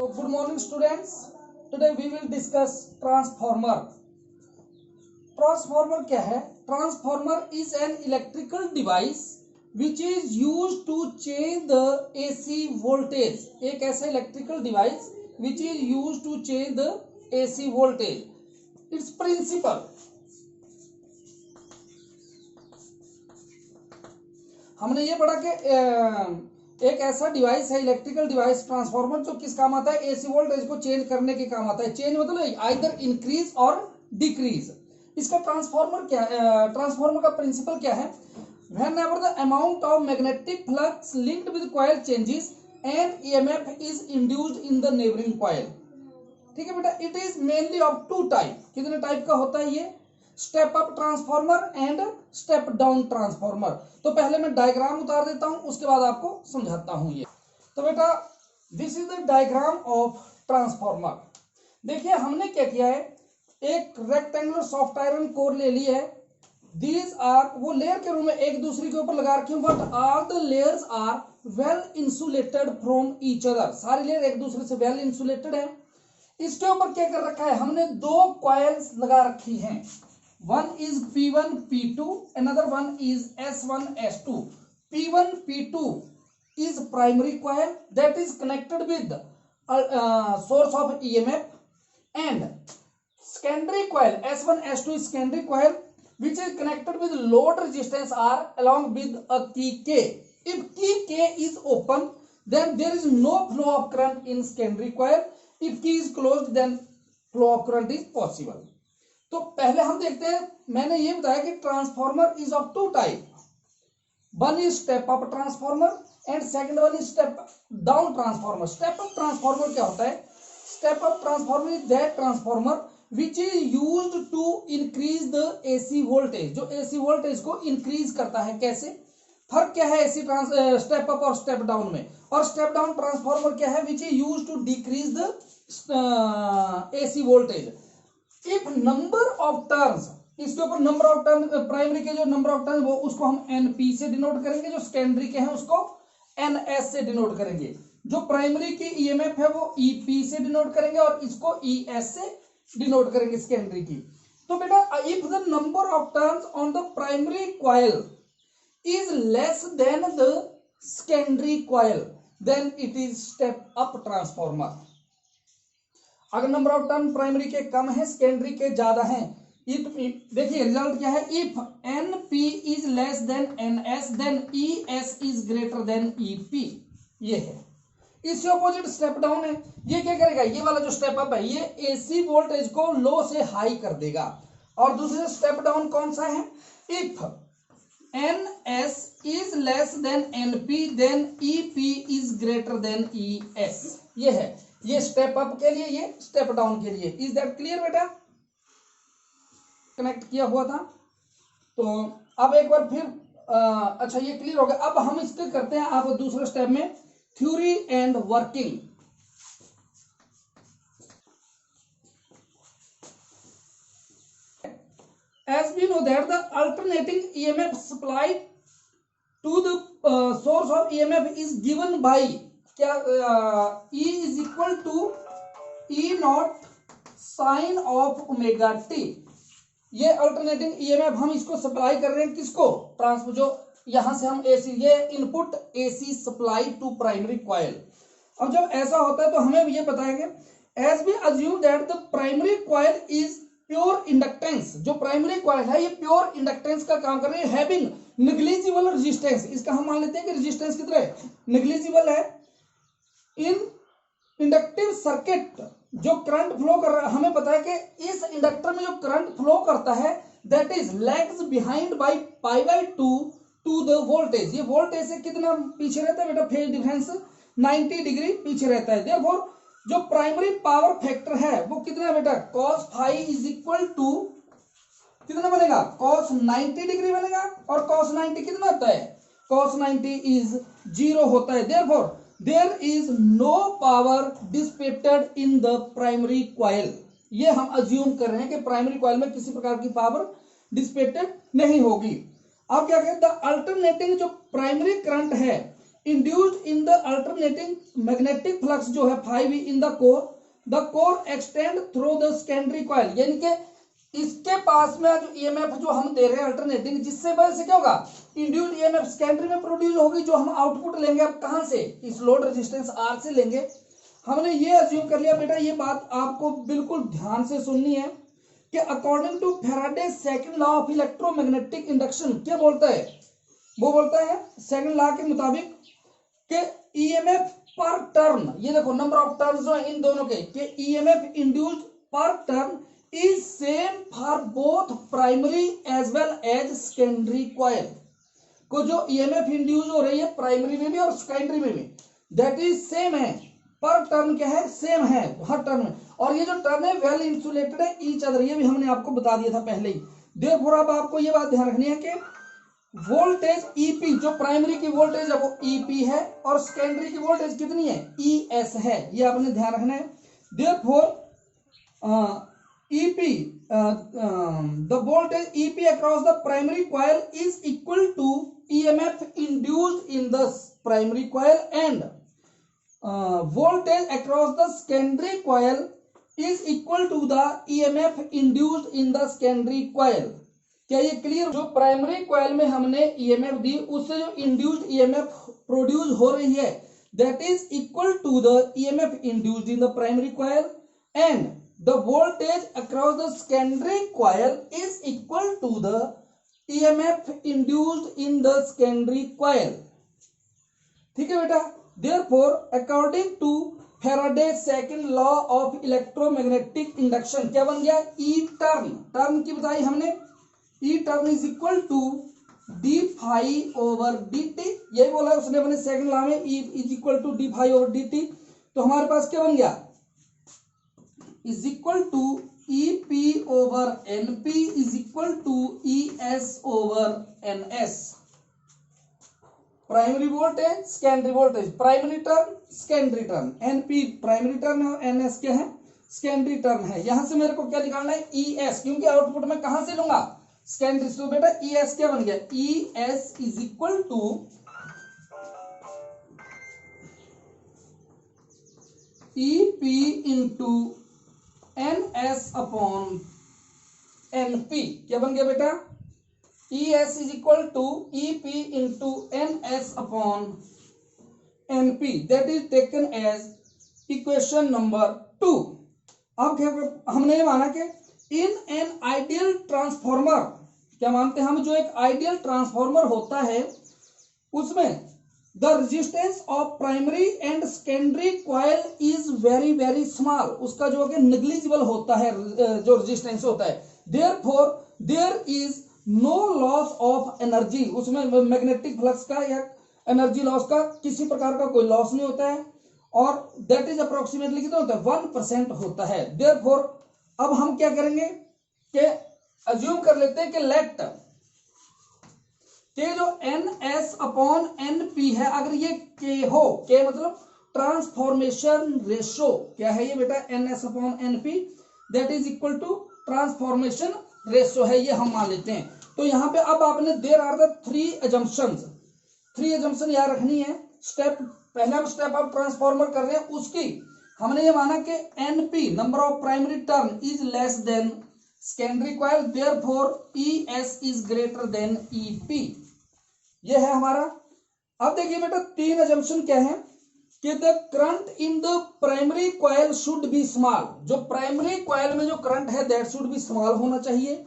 So good morning students. Today we will discuss transformer. Transformer क्या है? Transformer is an electrical device which is used to change the AC voltage. एक ऐसा electrical device which is used to change the AC voltage. Its principle. हमने ये पढ़ा कि एक ऐसा डिवाइस है इलेक्ट्रिकल डिवाइस ट्रांसफार्मर जो किस काम आता है? एसी वोल्टेज को चेंज करने के काम आता है। चेंज मतलब आइदर इंक्रीज और डिक्रीज। इसका ट्रांसफार्मर का प्रिंसिपल क्या है? Whenever the amount of magnetic flux linked with coil changes, an EMF is induced in the neighboring coil. ठीक है बेटा, it is mainly of two type. कितने टाइप का होता है ये? Step up transformer and step down transformer. तो पहले मैं डायग्राम उतार देता हूं, उसके बाद आपको समझाता हूं ये। तो बेटा this is the diagram of transformer. देखिए हमने क्या किया है, एक रेक्टेंगुलर सॉफ्ट आयरन कोर ले ली है। दीज आर, वो लेयर के रूप में एक दूसरे के ऊपर लगा रखी हूं, but all the layers are well insulated from each other. सारी लेयर एक दूसरे से वेल इंसुलेटेड है। इसके ऊपर क्या कर रखा है, हमने दो कॉइल्स लगा रखी हैं। One is P1 P2, another one is S1 S2. P1 P2 is primary coil that is connected with source of EMF, and secondary coil S1 S2 is secondary coil which is connected with load resistance R along with a key K. If key K is open, then there is no flow of current in secondary coil. If key is closed, then flow of current is possible. तो पहले हम देखते हैं, मैंने ये बताया कि transformer is of two type. One is step up transformer and second one is step down transformer. Step up transformer क्या होता है? Step up transformer is that transformer which is used to increase the AC voltage, जो AC voltage को increase करता है। कैसे? फर्क क्या है एसी स्टेप अप और स्टेप डाउन में? और स्टेप डाउन ट्रांसफार्मर क्या है? Which is used to decrease the AC voltage. If number of turns, इसके ऊपर नंबर ऑफ टर्न, प्राइमरी के जो नंबर ऑफ टर्न वो उसको हम एनपी से डिनोट करेंगे, जो सेकेंडरी के हैं उसको एनएस से डिनोट करेंगे, जो प्राइमरी की ईएमएफ है वो ईपी से डिनोट करेंगे और इसको ईएस से डिनोट करेंगे सेकेंडरी की। तो बेटा if the number of turns on the primary coil is less than the secondary coil, then it is step up transformer. अगर नंबर ऑफ टर्न प्राइमरी के कम है, सेकेंडरी के ज्यादा है, देखिए रिजल्ट क्या है? If NP is less than NS then ES is greater than EP. ये है। इससे अपोजिट स्टेप डाउन है। ये क्या करेगा? ये वाला जो स्टेप अप है ये एसी वोल्टेज को लो से हाई कर देगा। और दूसरे स्टेप डाउन कौन सा है? If NS is less than NP then EP is greater than ES. ये है, ये स्टेप अप के लिए, ये स्टेप डाउन के लिए। इज दैट क्लियर बेटा? कनेक्ट किया हुआ था। तो अब एक बार फिर अच्छा ये क्लियर हो गया। अब हम इसके करते हैं आप दूसरे स्टेप में theory and working. As we know that the alternating EMF supplied to the source of EMF is given by क्या E is equal to E naught sine of omega T. ये अल्टरनेटिंग ईएमएफ हम इसको supply कर रहे हैं किसको? Transfer, जो यहां से हम एसी, ये input AC supply to primary coil. अब जब ऐसा होता है तो हमें ये बताएंगे, as we assume that the primary coil is pure inductance. जो प्राइमरी कॉइल है ये प्योर इंडक्टेंस का काम कर रही है, हैविंग नेग्लिजिबल रेजिस्टेंस। इसका हम मान लेते हैं कि रेजिस्टेंस कितना है? नेग्लिजिबल है। इन इंडक्टिव सर्किट जो करंट फ्लो कर रहा है, हमें पता है कि इस इंडक्टर में जो करंट फ्लो करता है that is lags behind by pi by 2 to the voltage. ये वोल्टेज से कितना पीछे रहता है बेटा? फेज डिफरेंस 90 डिग्री पीछे रहता है। देयरफॉर जो प्राइमरी पावर फैक्टर है वो कितना है बेटा? cos phi is equal to कितना बनेगा? cos 90 डिग्री बनेगा। और cos 90 कितना होता है? cos 90 इज 0 होता है। Therefore there is no power dissipated in the primary coil। ये हम अज्यूम कर रहे हैं कि प्राइमरी कॉइल में किसी प्रकार की पावर डिसिपेटेड नहीं होगी। अब क्या कहते हैं? द अल्टरनेटिंग जो प्राइमरी करंट है induced in the alternating magnetic flux जो है 5e in the core extend through the secondary coil, यानी कि इसके पास में जो ईएमएफ जो हम दे रहे हैं अल्टरनेटिंग, जिससे वजह से क्या होगा, इंड्यूस्ड ईएमएफ सेकेंडरी में प्रोड्यूस होगी, जो हम आउटपुट लेंगे अब कहां से, इस लोड रेजिस्टेंस आर से लेंगे। हमने ये अज्यूम कर लिया बेटा, ये बात आपको बिल्कुल ध्यान से सुननी है कि according to Faraday second law of electromagnetic induction क्या बोलता है, वो बोलता है सेकंड लॉ के मुताबिक कि ईएमएफ पर टर्न, ये देखो नंबर ऑफ टर्न्स जो है इन दोनों के, कि EMF induced per turn is same for both primary as well as secondary coil, को जो ईएमएफ इंड्यूस हो रही है प्राइमरी में भी और सेकेंडरी में भी, दैट इज सेम है, पर टर्न क्या है, सेम है हर टर्न में, और ये जो टर्न है वेल इंसुलेटेड है ईच अदर, ये भी हमने आपको बता दिया था पहले ही। देयरफॉर अब आपको ये बात ध्यान रखनी है कि वोल्टेज ईपी, जो प्राइमरी की वोल्टेज है वो ईपी है और सेकेंडरी की वोल्टेज कितनी है, ईएस है, ये आपने ध्यान रखना है। Therefore EP the voltage EP across the primary coil is equal to EMF induced in the primary coil and voltage across the secondary coil is equal to the EMF induced in the secondary coil। क्या ये clear, जो primary coil में हमने EMF दी उससे जो induced EMF produce हो रही है that is equal to the EMF induced in the primary coil and the voltage across the secondary coil is equal to the EMF induced in the secondary coil. ठीक है बेटा। Therefore, according to Faraday's second law of electromagnetic induction क्या बन गया, E turn, turn की बताई हमने, E turn is equal to D phi over D T, यही बोला उसने अपने सेकंड लॉ में, E is equal to D phi over D T, तो हमारे पास क्या बन गया, is equal to E P over N P is equal to E S over N S. Primary voltage secondary voltage, primary turn secondary turn, NP primary turn है और NS क्या है, सेकेंडरी टर्न है। यहां से मेरे को क्या निकालना है, ईएस, क्योंकि आउटपुट में कहां से लूंगा, सेकेंडरी, तो बेटा ईएस क्या बन गया, ES is equal to EP into NS upon NP, क्या बन गया बेटा, ES is equal to EP into NS upon NP, that is taken as equation number 2। अब क्या हमने ये माना कि in an ideal transformer, क्या मानते हैं हम, जो एक आइडियल ट्रांसफॉर्मर होता है उसमें the resistance of primary and secondary coil is very very small, उसका जो है negligible होता है, जो रेजिस्टेंस होता है, therefore there is no loss of energy, उसमें मैग्नेटिक फ्लक्स का या एनर्जी लॉस का किसी प्रकार का कोई लॉस नहीं होता है, और दैट इज अप्रोक्सीमेटली कितना होता है, 1% होता है। देयरफॉर अब हम क्या करेंगे कि अज्यूम कर लेते हैं कि लेट के जो N S upon N P है, अगर ये के हो, के मतलब ट्रांसफॉर्मेशन रेशो, क्या है ये बेटा, N S upon N P that is equal to transformation ratio है, ये हम मान लेते हैं। तो यहाँ पे अब आपने there are the three assumption याद रखनी है। स्टेप पहला स्टेप आप ट्रांसफॉर्मर कर रहे हैं, उसकी हमने ये माना कि NP number of primary turn is less than secondary coil, therefore ES is greater than EP, ये है हमारा। अब देखिए बेटा तीन एजम्पशन क्या है कि the current in the primary coil should be small, जो प्राइमरी कॉइल में जो करंट है दैट शुड बी स्मॉल होना चाहिए।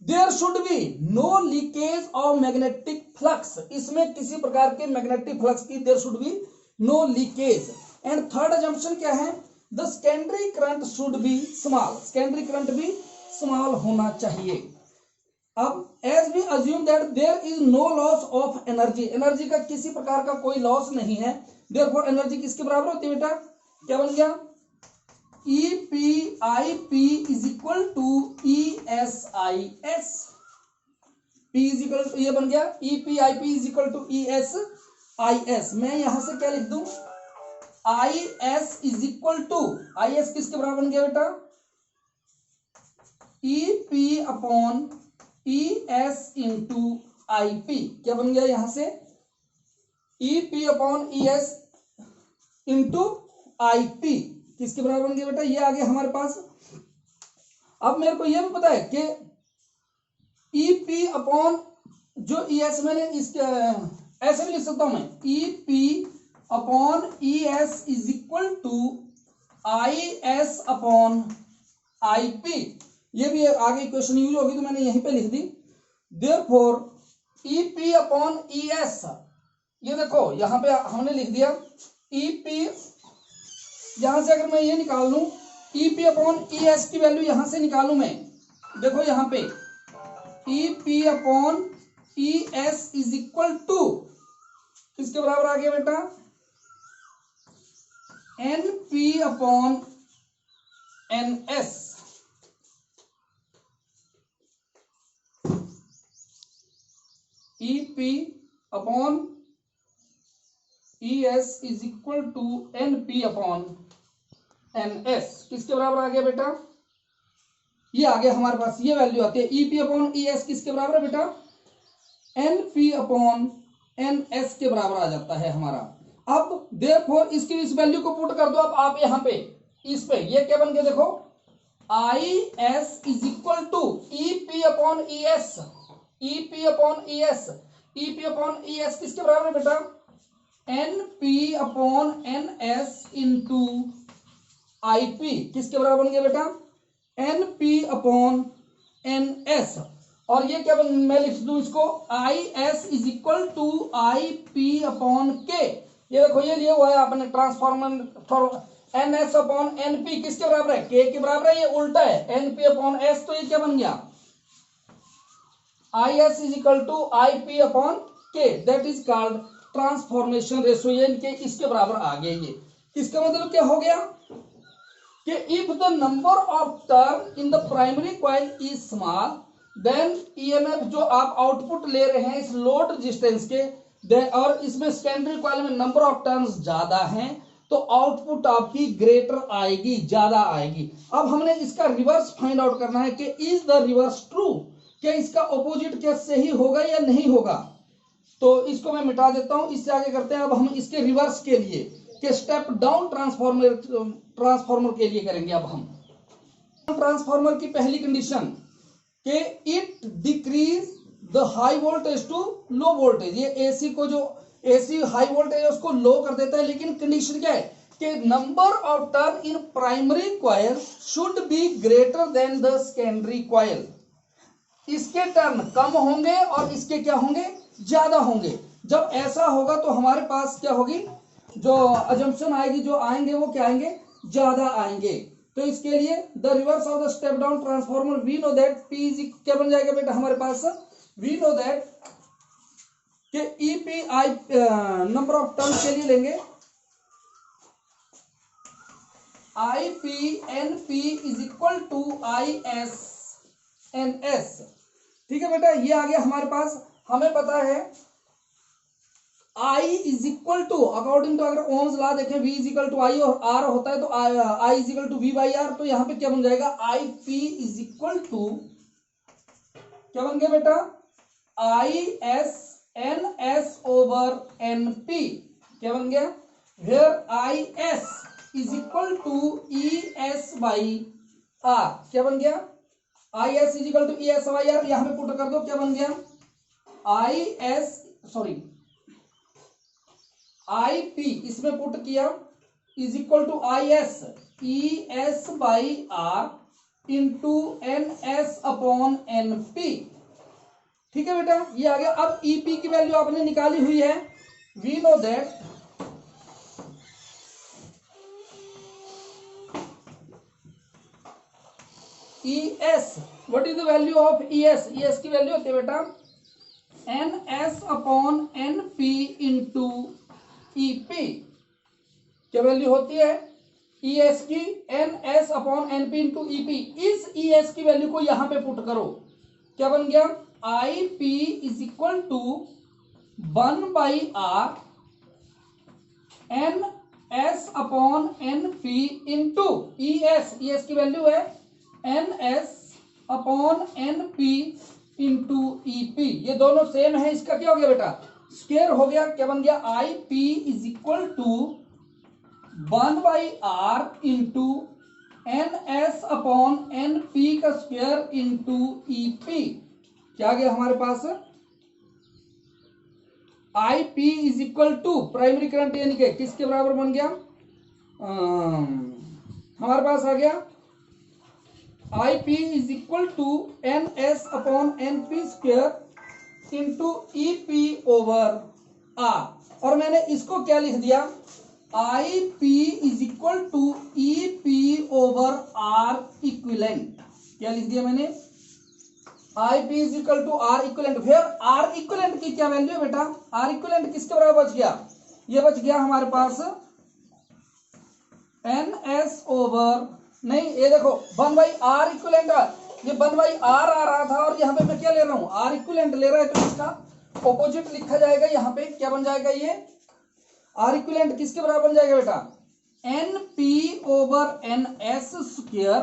There should be no leakage of magnetic flux, इसमें किसी प्रकार के मैग्नेटिक फ्लक्स की there should be no leakage. And third assumption क्या है, the secondary current should be small, secondary current भी स्मॉल होना चाहिए। अब as we assume that there is no loss of energy, energy का किसी प्रकार का कोई लॉस नहीं है, देयरफॉर एनर्जी किसके बराबर होती है बेटा, क्या बन गया, E P I P is equal to E S I S, P is equal to, ये बन गया E P I P is equal to E S I S. मैं यहां से क्या लिख दूं, I S is equal to, I S किसके बराबर बन गया बेटा, E P upon E S into I P, क्या बन गया यहां से E P upon E S into I P किसके बराबर बन गया बेटा, ये आ गया हमारे पास। अब मेरे को ये भी पता है कि ई पी अपॉन जो ई एस मैंने इसके ऐसे भी लिख सकता हूं मैं, E P upon E S is equal to I S upon I P. ये भी आगे क्वेश्चन यूज होगी तो मैंने यहीं पे लिख दी। Therefore E P upon E S, ये देखो यहां पे हमने लिख दिया ई पी, यहां से अगर मैं ये निकाल लूं E P upon E S की वैल्यू यहां से निकालूं मैं, देखो यहां पे E P upon E S is equal to किसके बराबर आ गया बेटा, N P upon N S. E P upon E S is equal to N P upon N S किसके बराबर आ गया बेटा, ये आ गया हमारे पास, ये वैल्यू आती है E P upon E S किसके बराबर है बेटा, N P upon N S के बराबर आ जाता है हमारा। अब देयरफॉर इसकी इस वैल्यू को पुट कर दो अब आप यहां पे इस पे, ये क्या बन गया देखो, I S is equal to E P upon E S, E P upon E S, E P upon E S किसके बराबर है बेटा, N P upon N S into I P किसके बराबर बन गया बेटा, N P upon N S. और ये क्या मैं लिख दूं इसको, I S is equal to I P upon K. ये देखो ये लिया हुआ है आपने transformer, N S upon N P किसके बराबर है, के के बराबर है, ये उल्टा है एन पी अपॉन एस, तो ये क्या बन गया, I S is equal to I P upon K, that is called transformation ratio, ये इनके इसके बराबर आ गया। ये इसका मतलब क्या हो गया कि if the number of turn in the primary coil is small then EMF जो आप आउटपुट ले रहे हैं इस लोड रेजिस्टेंस के, और इसमें सेकेंडरी कॉइल में नंबर ऑफ टर्न्स ज्यादा हैं तो आउटपुट आपकी ग्रेटर आएगी, ज्यादा आएगी। अब हमने इसका रिवर्स फाइंड आउट करना है कि इज द रिवर्स ट्रू, क्या इसका ऑपोजिट क्या सही होगा या नहीं होगा। तो इसको मैं मिटा देता हूं, इससे आगे करते हैं। अब हम इसके रिवर्स के लिए कि स्टेप डाउन ट्रांसफॉर्मर के लिए करेंगे। अब हम ट्रांसफॉर्मर की पहली कंडीशन कि it decrease the high voltage to low voltage, ये एसी को जो एसी हाई वोल्टेज है उसको लो कर देता है, लेकिन कंडीशन क्या है कि number of turn in primary coil should be greater than the secondary coil. इसके टर्न कम होंगे और इसके क्या होंगे, ज्यादा होंगे। जब ऐसा होगा तो हमारे पास क्या होगी, जो अजम्पशन आएगी, जो आएंगे वो क्या आएंगे, ज्यादा आएंगे। तो इसके लिए the reverse of the step down transformer we know that P is क्या बन जाएगा बेटा हमारे पास, वी नो दैट कि E P I number of turn के लिए लेंगे I P N P is equal to I S N S. ठीक है बेटा, ये आ गया हमारे पास। हमें पता है I is equal to according to, अगर ओम्स लॉ देखें V is equal to I और R होता है तो I is equal to V by R, तो यहां पे क्या बन जाएगा I P is equal to क्या बन गया बेटा, I S N S over N P क्या बन गया, where I S is equal to E S by R क्या बन गया, I S is equal to E S by R, यहां पे पुट कर दो क्या बन गया, I S sorry I P इसमें पुट किया is equal to I S E S by R into N S upon N P. ठीक है बेटा, ये आ गया। अब ई पी की वैल्यू आपने निकाली हुई है, we know that E S, what is the value of E S, E S की वैल्यू होती है बेटा N S upon N P into E P. क्या वैल्यू होती है ई एस की, N S upon N P into E P. इस E S की वैल्यू को यहां पे पुट करो, क्या बन गया, I P is equal to 1 by R N S upon N P into E S, E S की वैल्यू है N S upon N P into E P. ये दोनों सेम है, इसका क्या हो गया बेटा स्क्वायर हो गया, क्या बन गया, I P is equal to 1/r into N S upon N P का स्क्वायर इंटू ई पी। क्या आ गया हमारे पास, I P is equal to primary current यानी कि किसके बराबर बन गया, हमारे पास आ गया I P is equal to N S upon N P square into E P over R, और मैंने इसको क्या लिख दिया, I P is equal to E P over R equivalent. क्या लिख दिया मैंने, I P is equal to R equivalent. फिर आर इक्विलेंट की क्या वैल्यू है बेटा, आर इक्विलेंट किसके बराबर बच गया, ये बच गया हमारे पास एन एस ओवर, नहीं ये देखो 1/r इक्विलेंट, ये 1/r आ रहा था और यहाँ पे मैं क्या ले रहा हूँ, आर इक्विलेंट ले रहा है, तो इसका ऑपोजिट लिखा जाएगा, यहाँ पे क्या बन जाएगा, ये आर इक्विलेंट किसके बराबर बन जाएगा बेटा, N P over N S square,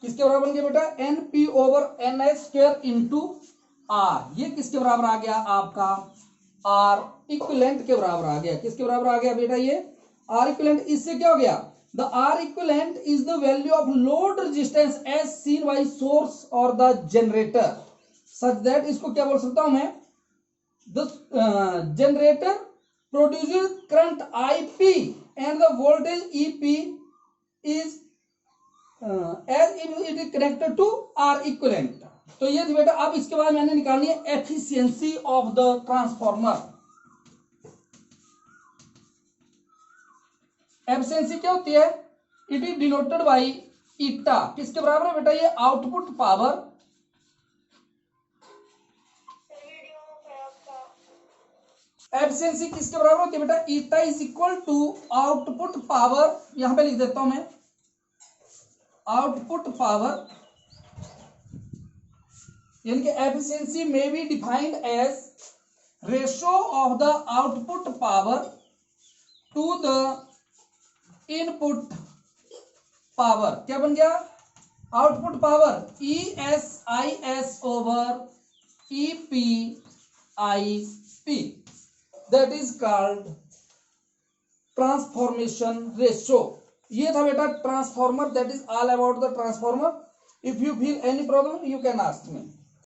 किसके बराबर बन गया बेटा, N P over N S square into R. ये किसके बराबर आ गया आपका, आर इक्विलेंट के बराबर आ गया। किसके बराबर आ गया बेटा, ये आर इक्विलेंट। इससे क्या हो गया, the R equivalent is the value of load resistance as seen by source और द जनरेटर सच दैट, इसको क्या बोल सकता हूं मैं, the generator produces current I P and the voltage E P is as it is connected to R equivalent. तो ये थी बेटा। अब इसके बाद मैंने निकालनी है efficiency of the transformer. Efficiency क्या होती है, it is denoted by eta. किसके बराबर है बेटा, ये आउटपुट पावर, एफिशिएंसी किसके बराबर होती है बेटा, eta is equal to output power, यहां पे लिख देता हूं मैं, आउटपुट पावर, यानी कि efficiency may be defined as ratio of the output power to the input power. क्या बन गया, output power E S I S over E P I P, that is called transformation ratio. ये था बेटा transformer, that is all about the transformer. If you feel any problem you can ask me.